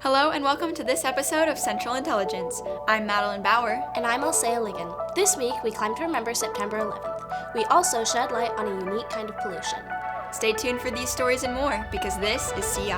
Hello and welcome to this episode of Central Intelligence. I'm Madeline Bauer. And I'm Alsea Ligon. This week, we climb to remember September 11th. We also shed light on a unique kind of pollution. Stay tuned for these stories and more, because this is CI.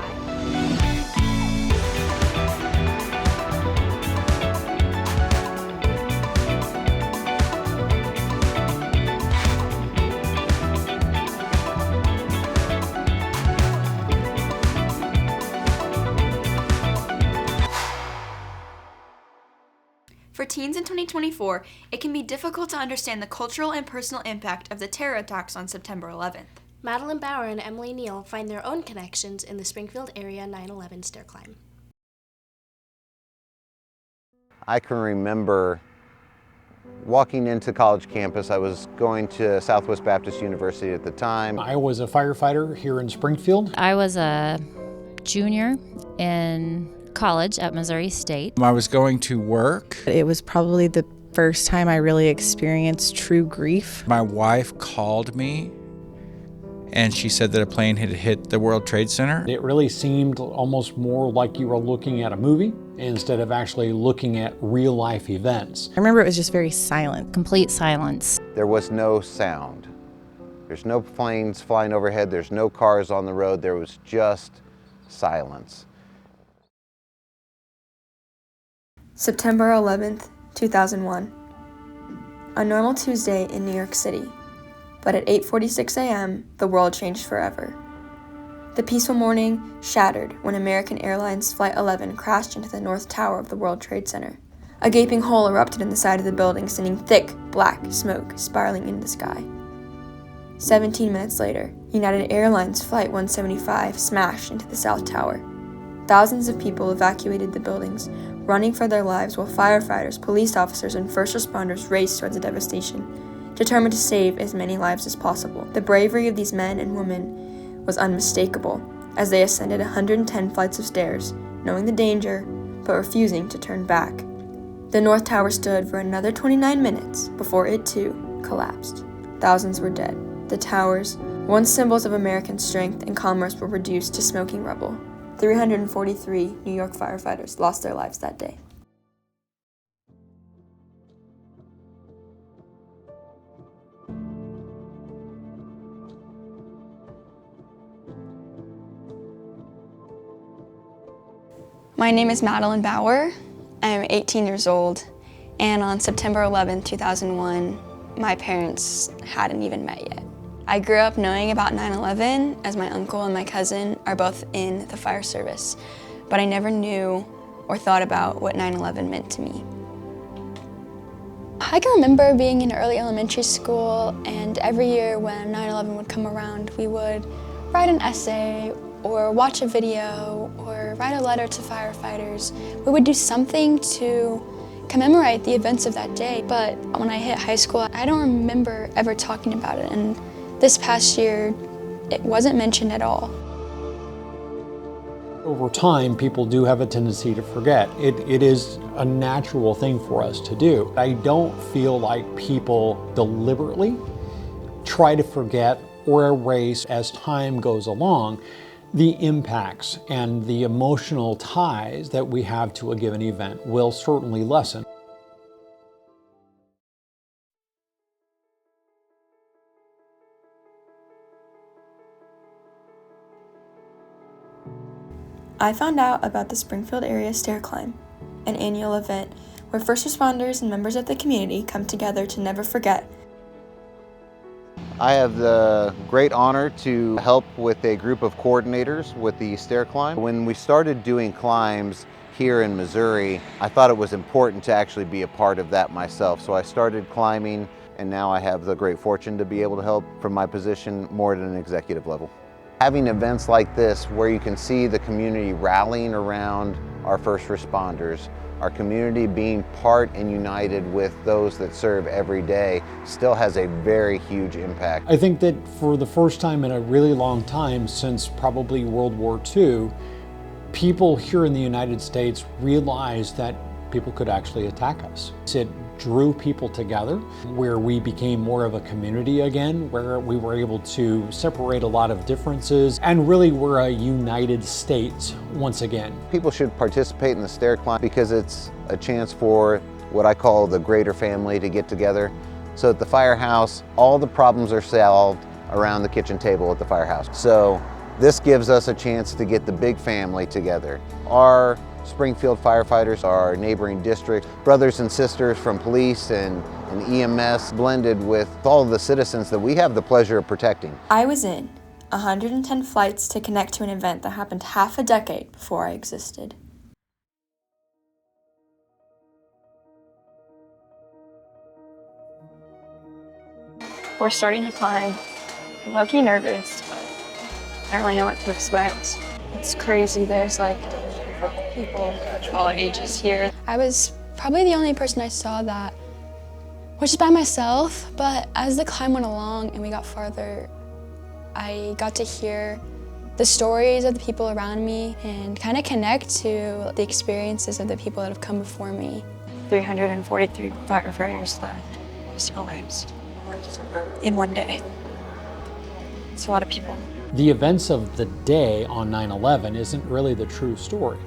For teens in 2024, it can be difficult to understand the cultural and personal impact of the terror attacks on September 11th. Madeline Bauer and Emily Neal find their own connections in the Springfield area 9/11 stair climb. I can remember walking into college campus. I was going to Southwest Baptist University at the time. I was a firefighter here in Springfield. I was a junior in college at Missouri State. I was going to work. It was probably the first time I really experienced true grief. My wife called me and she said that a plane had hit the World Trade Center. It really seemed almost more like you were looking at a movie instead of actually looking at real life events. I remember it was just very silent. Complete silence. There was no sound. There's no planes flying overhead. There's no cars on the road. There was just silence. September 11th, 2001. A normal Tuesday in New York City. But at 8:46 a.m., the world changed forever. The peaceful morning shattered when American Airlines Flight 11 crashed into the North Tower of the World Trade Center. A gaping hole erupted in the side of the building, sending thick, black smoke spiraling into the sky. 17 minutes later, United Airlines Flight 175 smashed into the South Tower. Thousands of people evacuated the buildings, running for their lives while firefighters, police officers, and first responders raced towards the devastation, determined to save as many lives as possible. The bravery of these men and women was unmistakable as they ascended 110 flights of stairs, knowing the danger, but refusing to turn back. The North Tower stood for another 29 minutes before it too collapsed. Thousands were dead. The towers, once symbols of American strength and commerce, were reduced to smoking rubble. 343 New York firefighters lost their lives that day. My name is Madeline Bauer. I'm 18 years old, and on September 11, 2001, my parents hadn't even met yet. I grew up knowing about 9/11 as my uncle and my cousin are both in the fire service, but I never knew or thought about what 9/11 meant to me. I can remember being in early elementary school, and every year when 9/11 would come around, we would write an essay or watch a video or write a letter to firefighters. We would do something to commemorate the events of that day, but when I hit high school, I don't remember ever talking about it, and this past year, it wasn't mentioned at all. Over time, people do have a tendency to forget. It is a natural thing for us to do. I don't feel like people deliberately try to forget or erase as time goes along the impacts and the emotional ties that we have to a given event will certainly lessen. I found out about the Springfield area stair climb, an annual event where first responders and members of the community come together to never forget. I have the great honor to help with a group of coordinators with the stair climb. When we started doing climbs here in Missouri, I thought it was important to actually be a part of that myself. So I started climbing, and now I have the great fortune to be able to help from my position more at an executive level. Having events like this where you can see the community rallying around our first responders, our community being part and united with those that serve every day still has a very huge impact. I think that for the first time in a really long time, since probably World War II, people here in the United States realized that people could actually attack us. It drew people together, where we became more of a community again, where we were able to separate a lot of differences and really were a united state once again. People should participate in the stair climb because it's a chance for what I call the greater family to get together. So at the firehouse, all the problems are solved around the kitchen table at the firehouse. So this gives us a chance to get the big family together. Our Springfield firefighters, our neighboring districts, brothers and sisters from police and EMS, blended with all of the citizens that we have the pleasure of protecting. I was in 110 flights to connect to an event that happened half a decade before I existed. We're starting to climb. I'm low-key nervous, but I don't really know what to expect. It's crazy. There's like people of all ages here. I was probably the only person I saw that was just by myself, but as the climb went along and we got farther, I got to hear the stories of the people around me and kind of connect to the experiences of the people that have come before me. 343 firefighters that lost their lives in one day. It's a lot of people. The events of the day on 9/11 isn't really the true story.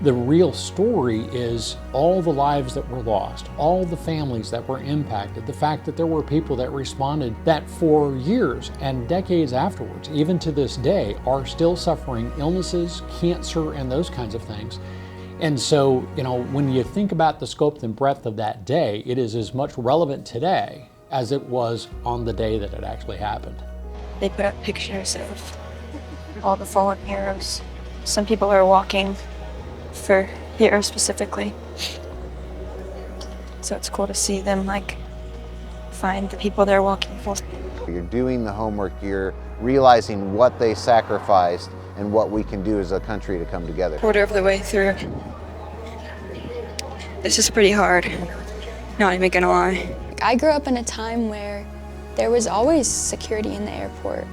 The real story is all the lives that were lost, all the families that were impacted, the fact that there were people that responded that for years and decades afterwards, even to this day, are still suffering illnesses, cancer, and those kinds of things. And so, when you think about the scope and breadth of that day, it is as much relevant today as it was on the day that it actually happened. They put up pictures of all the fallen heroes. Some people are walking for heroes specifically. So it's cool to see them find the people they're walking for. You're doing the homework, you're realizing what they sacrificed and what we can do as a country to come together. Quarter of the way through. This is pretty hard, not even gonna lie. I grew up in a time where there was always security in the airport,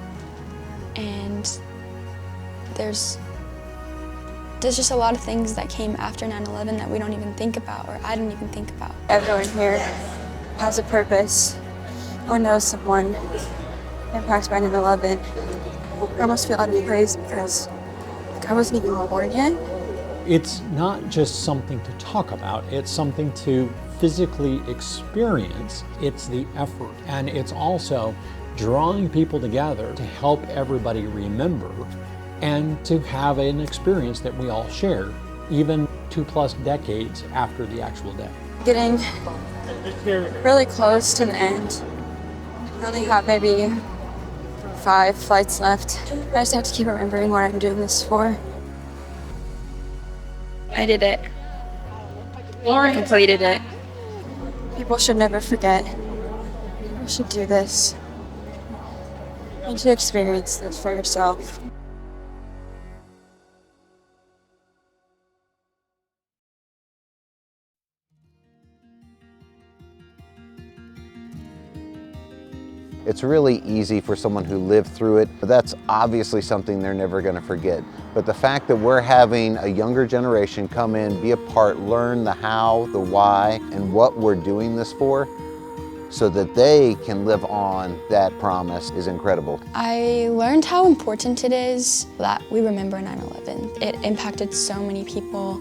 and there's just a lot of things that came after 9/11 that we don't even think about, or I don't even think about. Everyone here has a purpose or knows someone impacted by 9/11. I almost feel out of place because I wasn't even born yet. It's not just something to talk about, it's something to physically experience. It's the effort, and it's also drawing people together to help everybody remember and to have an experience that we all share, even 2+ decades after the actual day. Getting really close to the end. I only have maybe 5 flights left. I just have to keep remembering what I'm doing this for. I did it. I completed it. People should never forget. You should do this. You should experience this for yourself. It's really easy for someone who lived through it, but that's obviously something they're never going to forget. But the fact that we're having a younger generation come in, be a part, learn the how, the why, and what we're doing this for, so that they can live on that promise is incredible. I learned how important it is that we remember 9/11. It impacted so many people,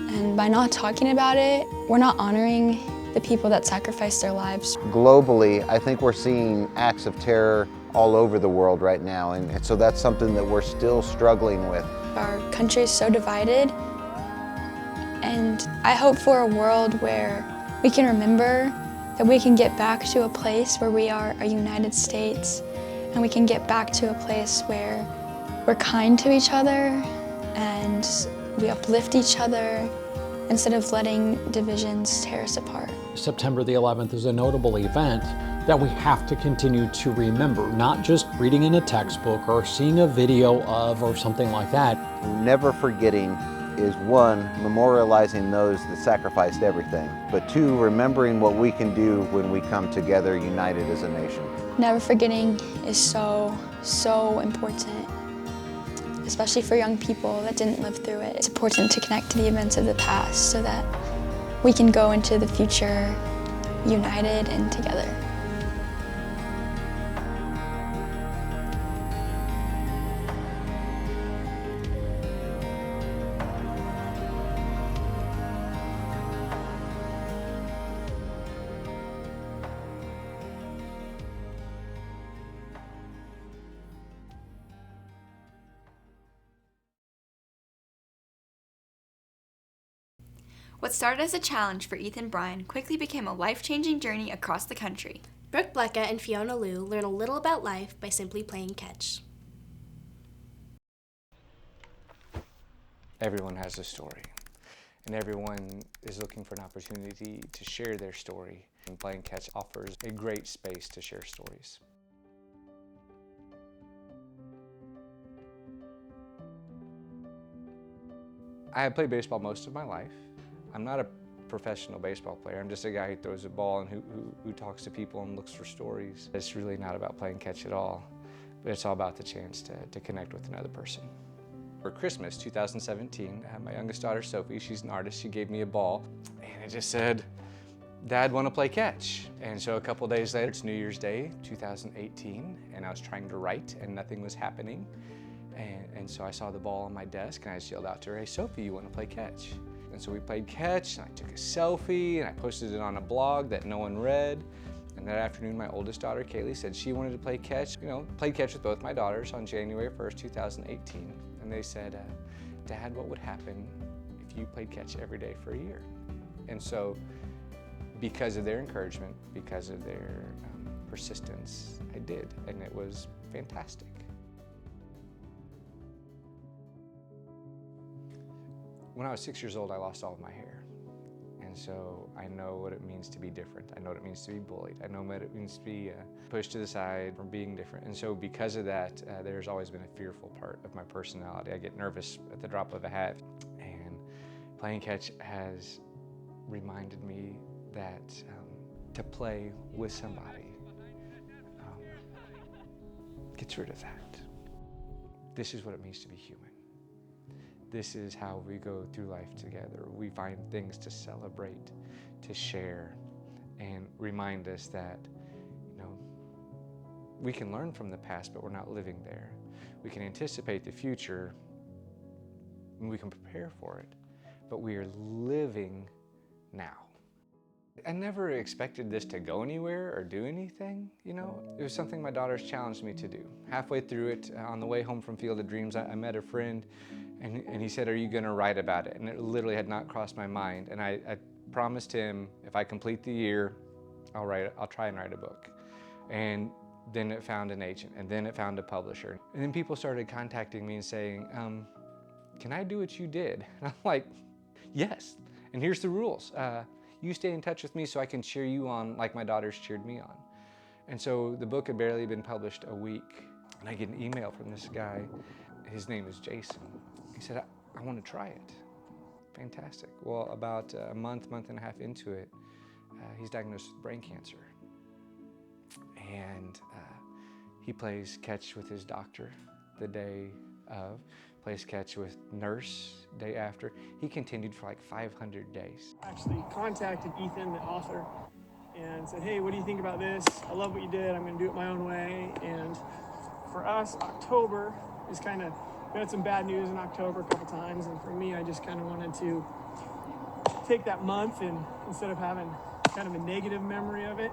and by not talking about it, we're not honoring the people that sacrificed their lives. Globally, I think we're seeing acts of terror all over the world right now, and so that's something that we're still struggling with. Our country is so divided, and I hope for a world where we can remember that we can get back to a place where we are a United States, and we can get back to a place where we're kind to each other and we uplift each other instead of letting divisions tear us apart. September the 11th is a notable event that we have to continue to remember, not just reading in a textbook or seeing a video of or something like that. Never forgetting is 1, memorializing those that sacrificed everything, but 2, remembering what we can do when we come together united as a nation. Never forgetting is so, so important, especially for young people that didn't live through it. It's important to connect to the events of the past so that we can go into the future united and together. What started as a challenge for Ethan and Brian quickly became a life-changing journey across the country. Brooke Blecka and Fiona Liu learn a little about life by simply playing catch. Everyone has a story, and everyone is looking for an opportunity to share their story. And playing catch offers a great space to share stories. I have played baseball most of my life. I'm not a professional baseball player. I'm just a guy who throws a ball and who talks to people and looks for stories. It's really not about playing catch at all, but it's all about the chance to connect with another person. For Christmas 2017, I had my youngest daughter, Sophie. She's an artist. She gave me a ball, and it just said, "Dad, want to play catch?" And so a couple days later, it's New Year's Day 2018, and I was trying to write, and nothing was happening. And so I saw the ball on my desk, and I just yelled out to her, "Hey, Sophie, you want to play catch?" And so we played catch, and I took a selfie, and I posted it on a blog that no one read. And that afternoon, my oldest daughter, Kaylee, said she wanted to play catch. Played catch with both my daughters on January 1st, 2018. And they said, "Dad, what would happen if you played catch every day for a year?" And so, because of their encouragement, because of their persistence, I did, and it was fantastic. When I was 6 years old, I lost all of my hair. And so I know what it means to be different. I know what it means to be bullied. I know what it means to be pushed to the side for being different. And so because of that, there's always been a fearful part of my personality. I get nervous at the drop of a hat. And playing catch has reminded me that to play with somebody gets rid of that. This is what it means to be human. This is how we go through life together. We find things to celebrate, to share, and remind us that, we can learn from the past, but we're not living there. We can anticipate the future, and we can prepare for it, but we are living now. I never expected this to go anywhere or do anything, It was something my daughters challenged me to do. Halfway through it, on the way home from Field of Dreams, I met a friend, and he said, "Are you gonna write about it?" And it literally had not crossed my mind. And I promised him, if I complete the year, I'll try and write a book. And then it found an agent, and then it found a publisher. And then people started contacting me and saying, "Can I do what you did?" And I'm like, "Yes, and here's the rules. You stay in touch with me so I can cheer you on like my daughters cheered me on." And so the book had barely been published a week, and I get an email from this guy. His name is Jason. He said, I want to try it." Fantastic. Well, about a month and a half into it, he's diagnosed with brain cancer. And he plays catch with his doctor the day of, plays catch with nurse day after. He continued for like 500 days. I actually contacted Ethan, the author, and said, "Hey, what do you think about this? I love what you did. I'm going to do it my own way." And for us, October is we had some bad news in October a couple times, and for me, I just kind of wanted to take that month and instead of having kind of a negative memory of it,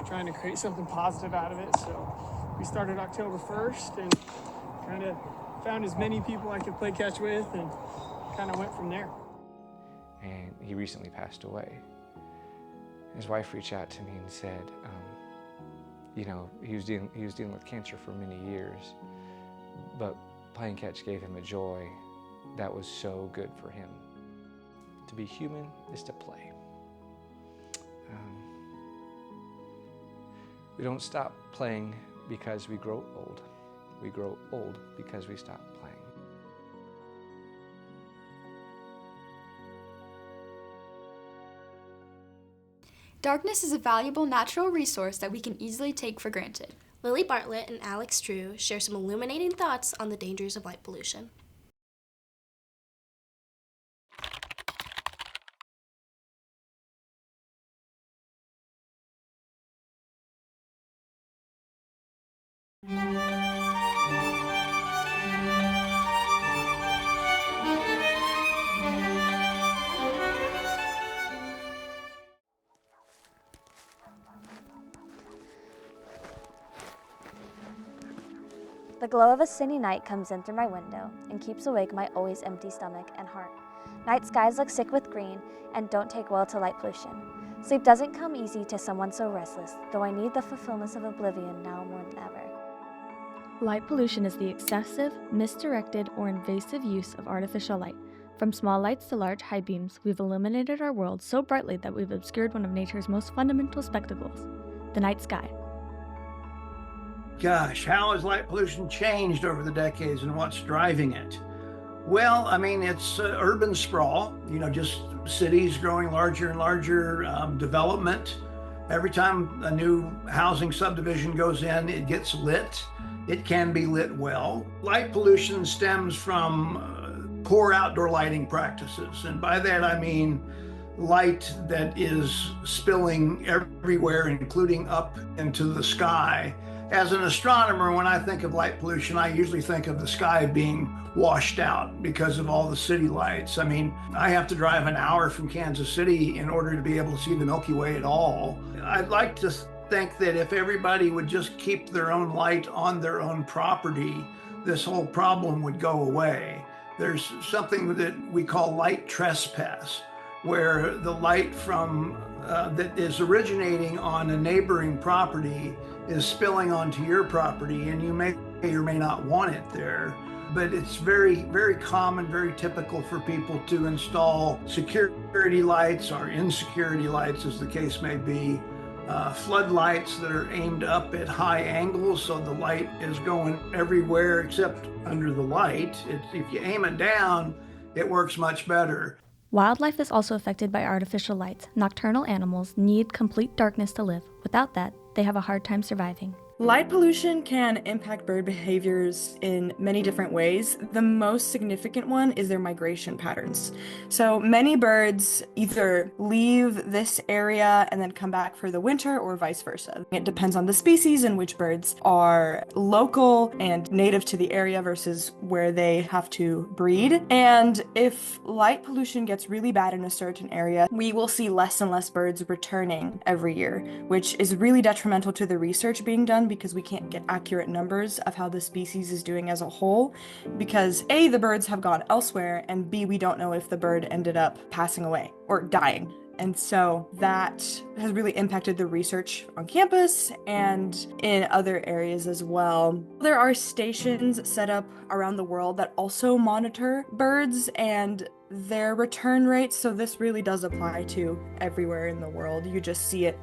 trying to create something positive out of it. So we started October 1st and kind of found as many people I could play catch with and kind of went from there. And he recently passed away. His wife reached out to me and said, he was dealing with cancer for many years, but playing catch gave him a joy that was so good for him. To be human is to play. We don't stop playing because we grow old. We grow old because we stop playing. Darkness is a valuable natural resource that we can easily take for granted. Lily Bartlett and Alex True share some illuminating thoughts on the dangers of light pollution. The glow of a city night comes in through my window and keeps awake my always empty stomach and heart. Night skies look sick with green and don't take well to light pollution. Sleep doesn't come easy to someone so restless, though I need the fulfillment of oblivion now more than ever. Light pollution is the excessive, misdirected, or invasive use of artificial light. From small lights to large high beams, we've illuminated our world so brightly that we've obscured one of nature's most fundamental spectacles, the night sky. Gosh, how has light pollution changed over the decades and what's driving it? Well, I mean, it's urban sprawl, just cities growing larger and larger, development. Every time a new housing subdivision goes in, it gets lit. It can be lit well. Light pollution stems from poor outdoor lighting practices. And by that, I mean light that is spilling everywhere, including up into the sky. As an astronomer, when I think of light pollution, I usually think of the sky being washed out because of all the city lights. I mean, I have to drive an hour from Kansas City in order to be able to see the Milky Way at all. I'd like to think that if everybody would just keep their own light on their own property, this whole problem would go away. There's something that we call light trespass, where the light from that is originating on a neighboring property is spilling onto your property, and you may or may not want it there. But it's very, very common, very typical for people to install security lights or insecurity lights, as the case may be, floodlights that are aimed up at high angles, so the light is going everywhere except under the light. If you aim it down, it works much better. Wildlife is also affected by artificial lights. Nocturnal animals need complete darkness to live. Without that, they have a hard time surviving. Light pollution can impact bird behaviors in many different ways. The most significant one is their migration patterns. So many birds either leave this area and then come back for the winter or vice versa. It depends on the species and which birds are local and native to the area versus where they have to breed. And if light pollution gets really bad in a certain area, we will see less and less birds returning every year, which is really detrimental to the research being done because we can't get accurate numbers of how the species is doing as a whole, because A, the birds have gone elsewhere, and B, we don't know if the bird ended up passing away or dying. And so that has really impacted the research on campus and in other areas as well. There are stations set up around the world that also monitor birds and their return rates, so this really does apply to everywhere in the world. You just see it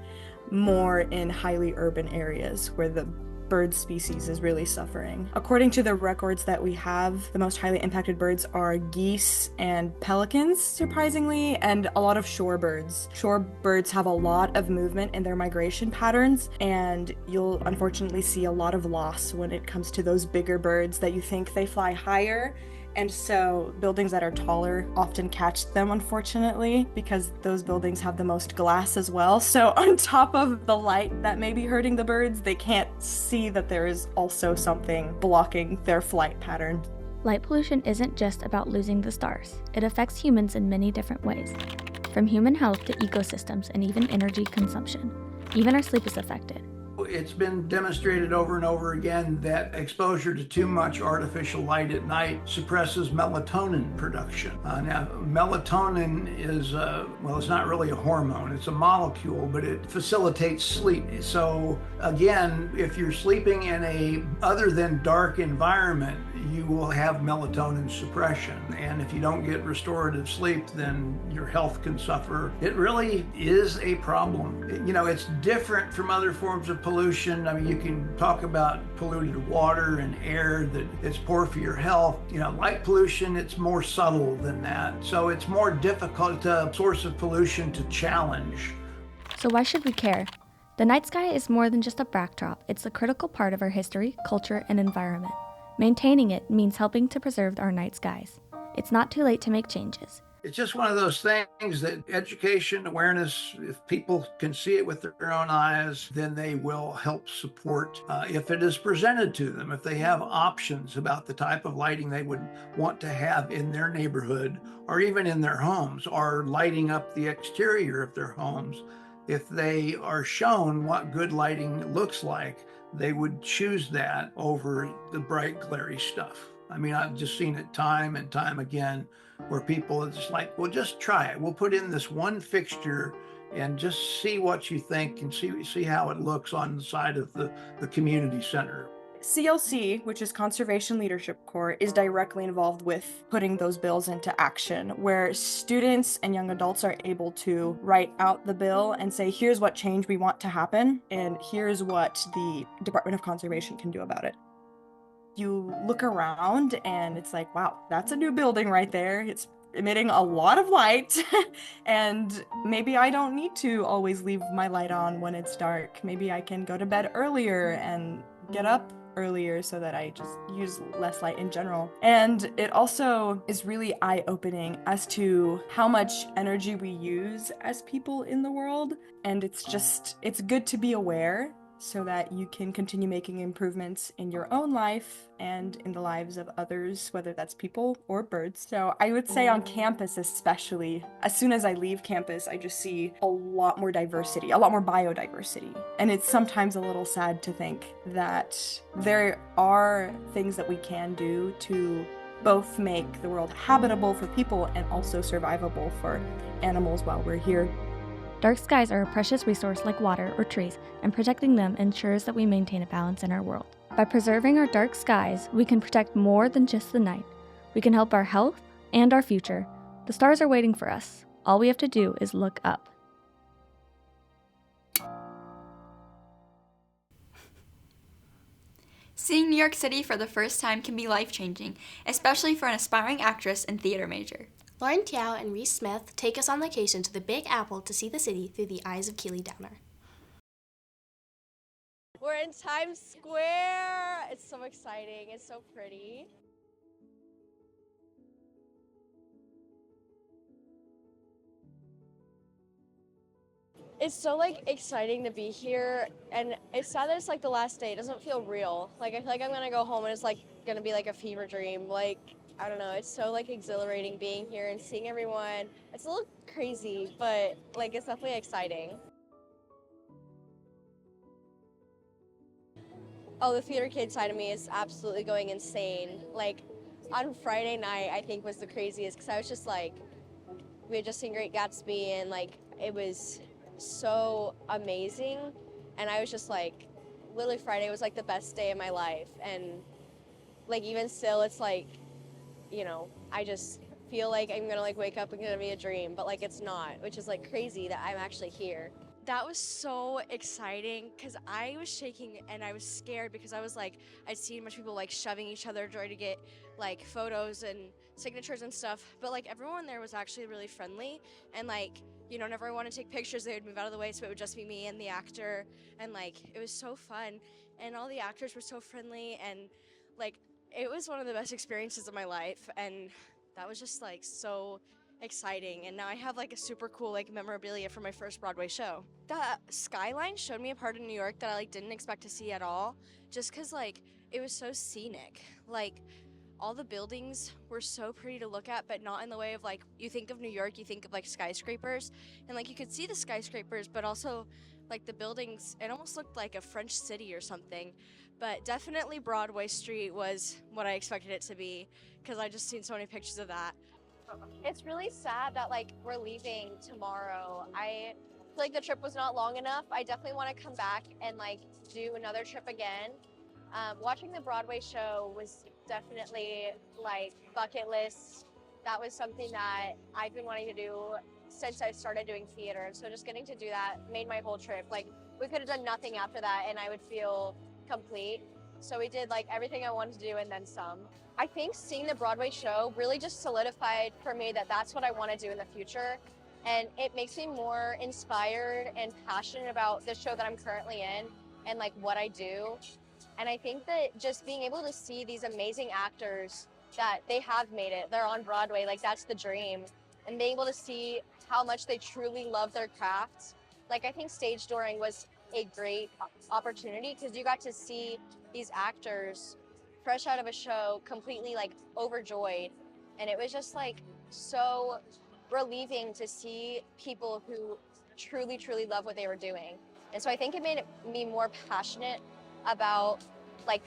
more in highly urban areas where the bird species is really suffering. According to the records that we have, the most highly impacted birds are geese and pelicans, surprisingly, and a lot of shorebirds. Shorebirds have a lot of movement in their migration patterns, and you'll unfortunately see a lot of loss when it comes to those bigger birds that you think they fly higher. And so buildings that are taller often catch them, unfortunately, because those buildings have the most glass as well. So on top of the light that may be hurting the birds, they can't see that there is also something blocking their flight pattern. Light pollution isn't just about losing the stars. It affects humans in many different ways, from human health to ecosystems and even energy consumption. Even our sleep is affected. It's been demonstrated over and over again that exposure to too much artificial light at night suppresses melatonin production. Now, melatonin is, it's not really a hormone, it's a molecule, but it facilitates sleep. So again, if you're sleeping in a other than dark environment, you will have melatonin suppression. And if you don't get restorative sleep, then your health can suffer. It really is a problem. It's different from other forms of pollution. I mean, you can talk about polluted water and air, that it's poor for your health. Light pollution, it's more subtle than that. So it's more difficult a source of pollution to challenge. So why should we care? The night sky is more than just a backdrop. It's a critical part of our history, culture, and environment. Maintaining it means helping to preserve our night skies. It's not too late to make changes. It's just one of those things that education, awareness, if people can see it with their own eyes, then they will help support if it is presented to them, if they have options about the type of lighting they would want to have in their neighborhood or even in their homes, or lighting up the exterior of their homes. If they are shown what good lighting looks like, they would choose that over the bright, glary stuff. I mean, I've just seen it time and time again where people are just like, well, just try it. We'll put in this one fixture and just see what you think and see how it looks on the side of the community center. CLC, which is Conservation Leadership Corps, is directly involved with putting those bills into action, where students and young adults are able to write out the bill and say, here's what change we want to happen, and here's what the Department of Conservation can do about it. You look around and it's like, wow, that's a new building right there. It's emitting a lot of light and maybe I don't need to always leave my light on when it's dark. Maybe I can go to bed earlier and get up earlier so that I just use less light in general. And it also is really eye-opening as to how much energy we use as people in the world. And it's good to be aware so that you can continue making improvements in your own life and in the lives of others, whether that's people or birds. So I would say on campus especially, as soon as I leave campus, I just see a lot more diversity, a lot more biodiversity. And it's sometimes a little sad to think that there are things that we can do to both make the world habitable for people and also survivable for animals while we're here. Dark skies are a precious resource like water or trees, and protecting them ensures that we maintain a balance in our world. By preserving our dark skies, we can protect more than just the night. We can help our health and our future. The stars are waiting for us. All we have to do is look up. Seeing New York City for the first time can be life-changing, especially for an aspiring actress and theater major. Lauren Tiao and Reese Smith take us on location to the Big Apple to see the city through the eyes of Keely Downer. We're in Times Square. It's so exciting. It's so pretty. It's so exciting to be here, and it's sad that it's the last day. It doesn't feel real. I feel like I'm gonna go home and it's gonna be a fever dream. I don't know, it's so exhilarating being here and seeing everyone. It's a little crazy, but it's definitely exciting. Oh, the theater kid side of me is absolutely going insane. On Friday night, I think was the craziest because I was just we had just seen Great Gatsby and it was so amazing. And I was just literally Friday was the best day of my life. And even still, it's you know, I just feel I'm gonna wake up and gonna be a dream, but it's not, which is crazy that I'm actually here. That was so exciting because I was shaking and I was scared because I was I'd seen a bunch of people shoving each other trying to get photos and signatures and stuff, but everyone there was actually really friendly and you know, whenever I wanted to take pictures, they would move out of the way so it would just be me and the actor, and it was so fun, and all the actors were so friendly, and it was one of the best experiences of my life, and that was just so exciting. And now I have a super cool memorabilia from my first Broadway show. The skyline showed me a part of New York that I didn't expect to see at all, just because it was so scenic. All the buildings were so pretty to look at, but not in the way of you think of New York, you think of skyscrapers, and you could see the skyscrapers, but also the buildings, it almost looked like a French city or something. But definitely Broadway Street was what I expected it to be, because I just seen so many pictures of that. It's really sad that we're leaving tomorrow. I feel the trip was not long enough. I definitely want to come back and do another trip again. Watching the Broadway show was definitely bucket list. That was something that I've been wanting to do since I started doing theater. So just getting to do that made my whole trip. We could have done nothing after that and I would feel complete. So we did everything I wanted to do and then some. I think seeing the Broadway show really just solidified for me that that's what I want to do in the future. And it makes me more inspired and passionate about the show that I'm currently in and what I do. And I think that just being able to see these amazing actors that they have made it, they're on Broadway, that's the dream. and being able to see how much they truly love their craft. Like, I think stage dooring was a great opportunity because you got to see these actors fresh out of a show completely like overjoyed, and it was just like so relieving to see people who truly love what they were doing. And so I think it made me more passionate about like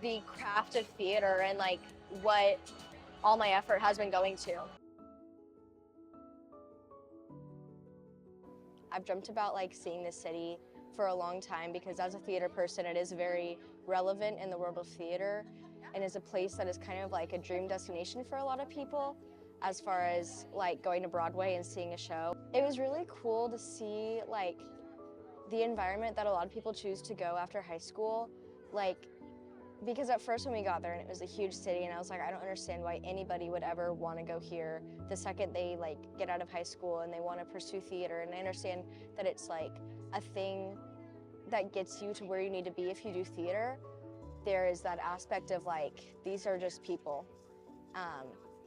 the craft of theater and like what all my effort has been going to. I've dreamt about like seeing this city for a long time because as a theater person, it is very relevant in the world of theater and is a place that is kind of like a dream destination for a lot of people as far as like going to Broadway and seeing a show. It was really cool to see like the environment that a lot of people choose to go after high school. Like, because at first when we got there and it was a huge city and I was like, I don't understand why anybody would ever want to go here the second they like get out of high school and they want to pursue theater. And I understand that it's like a thing that gets you to where you need to be if you do theater. There is that aspect of like, these are just people.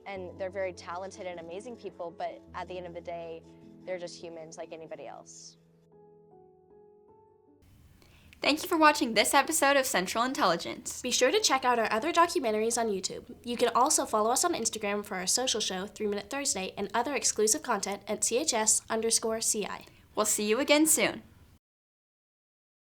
And they're very talented and amazing people, but at the end of the day, they're just humans like anybody else. Thank you for watching this episode of Central Intelligence. Be sure to check out our other documentaries on YouTube. You can also follow us on Instagram for our social show, 3 Minute Thursday, and other exclusive content at CHS_CI. We'll see you again soon.